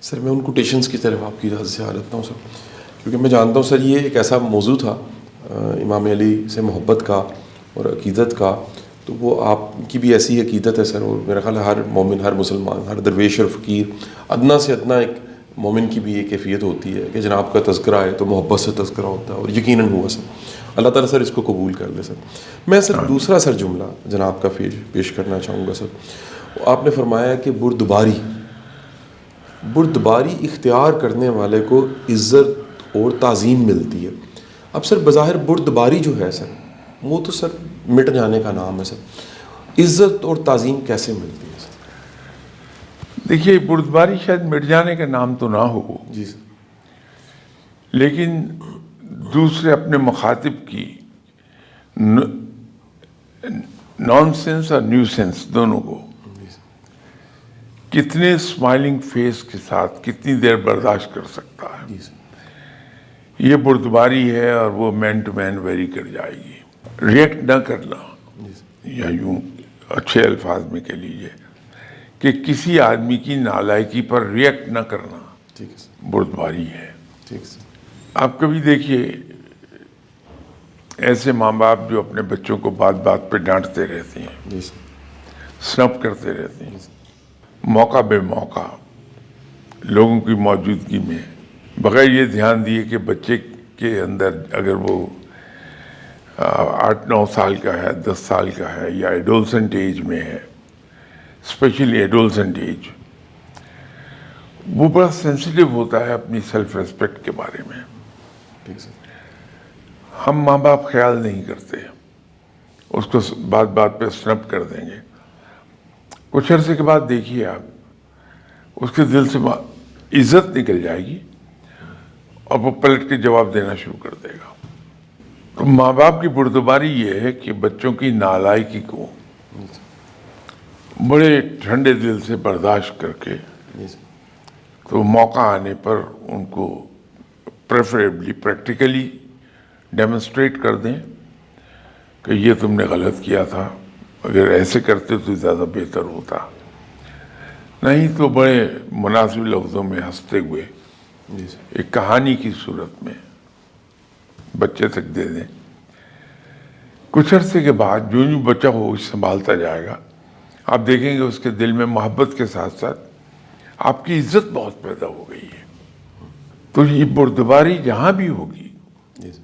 سر میں ان کوٹیشنز کی طرف آپ کی اجازت سے آ جاتا ہوں سر، کیونکہ میں جانتا ہوں سر یہ ایک ایسا موضوع تھا امام علی سے محبت کا اور عقیدت کا، تو وہ آپ کی بھی ایسی عقیدت ہے سر، اور میرا خیال ہے ہر مومن، ہر مسلمان، ہر درویش اور فقیر، ادنا سے ادنا ایک مومن کی بھی ایک کیفیت ہوتی ہے کہ جناب کا تذکرہ ہے تو محبت سے تذکرہ ہوتا ہے، اور یقیناً ہوا سر۔ اللہ تعالیٰ سر اس کو قبول کر لے سر۔ میں سر دوسرا سر جملہ جناب کا پیش کرنا چاہوں گا سر۔ آپ نے فرمایا کہ بردباری اختیار کرنے والے کو عزت اور تعظیم ملتی ہے۔ اب سر بظاہر بردباری جو ہے سر وہ تو سر مٹ جانے کا نام ہے سر، عزت اور تعظیم کیسے ملتی ہے سر؟ دیکھیے بردباری شاید مٹ جانے کا نام تو نہ ہو جی سر، لیکن دوسرے اپنے مخاطب کی نان سینس اور نیو سینس دونوں کو کتنے اسمائلنگ فیس کے ساتھ کتنی دیر برداشت کر سکتا ہے، جی سر، یہ بردباری ہے، اور وہ مین ٹو مین ویری کر جائے گی۔ ریئیکٹ نہ کرنا، جی سر، یا یوں اچھے الفاظ میں کہہ لیجئے کہ کسی آدمی کی نالائکی پر ریئیکٹ نہ کرنا ٹھیک ہے سر، بردباری ہے۔ ٹھیک ہے سر، آپ کبھی دیکھیے ایسے ماں باپ جو اپنے بچوں کو بات بات پہ ڈانٹتے رہتے ہیں، جی سر، سنپ کرتے رہتے ہیں، موقع بے موقع لوگوں کی موجودگی میں، بغیر یہ دھیان دیے کہ بچے کے اندر اگر وہ 8-9 سال کا ہے، 10 سال کا ہے، یا ایڈولسنٹ ایج میں ہے، اسپیشلی ایڈولسنٹ ایج، وہ بڑا سینسیٹیو ہوتا ہے اپنی سیلف ریسپیکٹ کے بارے میں۔ ٹھیک سر، ہم ماں باپ خیال نہیں کرتے، اس کو بات بات پہ سنپ کر دیں گے، کچھ عرصے کے بعد دیکھیے آپ اس کے دل سے عزت نکل جائے گی اور وہ پلٹ کے جواب دینا شروع کر دے گا۔ تو ماں باپ کی بردباری یہ ہے کہ بچوں کی نالائکی کو بڑے ٹھنڈے دل سے برداشت کر کے جی سر، تو موقع آنے پر ان کو پریفریبلی پریکٹیکلی ڈیمونسٹریٹ کر دیں کہ یہ تم نے غلط کیا تھا، اگر ایسے کرتے تو زیادہ بہتر ہوتا، نہیں تو بڑے مناسب لفظوں میں ہنستے ہوئے جی سر، ایک کہانی کی صورت میں بچے تک دے دیں۔ کچھ عرصے کے بعد جو بچہ ہوش سنبھالتا جائے گا، آپ دیکھیں گے اس کے دل میں محبت کے ساتھ ساتھ آپ کی عزت بہت پیدا ہو گئی ہے۔ تو یہ بردباری جہاں بھی ہوگی، جی سر،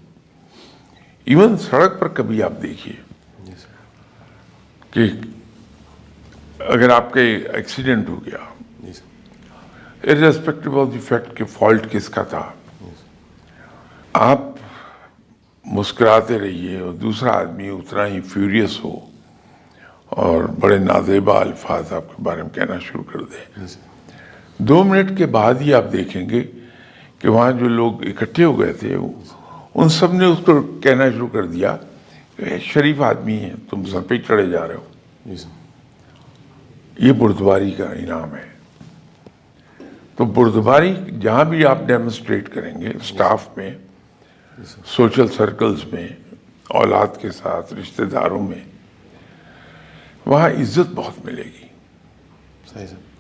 ایون سڑک پر کبھی آپ دیکھیے جی سر، کہ اگر آپ کا ایکسیڈنٹ ہو گیا، جی سر، ارریسپیکٹو آف دی فیکٹ کہ فالٹ کس کا تھا، آپ مسکراتے رہیے اور دوسرا آدمی اتنا ہی فیوریس ہو اور بڑے نازیبا الفاظ آپ کے بارے میں کہنا شروع کر دے، جی سر، 2 منٹ کے بعد ہی آپ دیکھیں گے کہ وہاں جو لوگ اکٹھے ہو گئے تھے ان سب نے اس کو کہنا شروع کر دیا کہ شریف آدمی ہے، تم سر پہ چڑھے جا رہے ہو۔ جی سر، یہ بردباری کا انعام ہے۔ تو بردباری جہاں بھی آپ ڈیمونسٹریٹ کریں گے، اسٹاف میں، سوشل سرکلز میں، اولاد کے ساتھ، رشتہ داروں میں، وہاں عزت بہت ملے گی۔ صحیح سر۔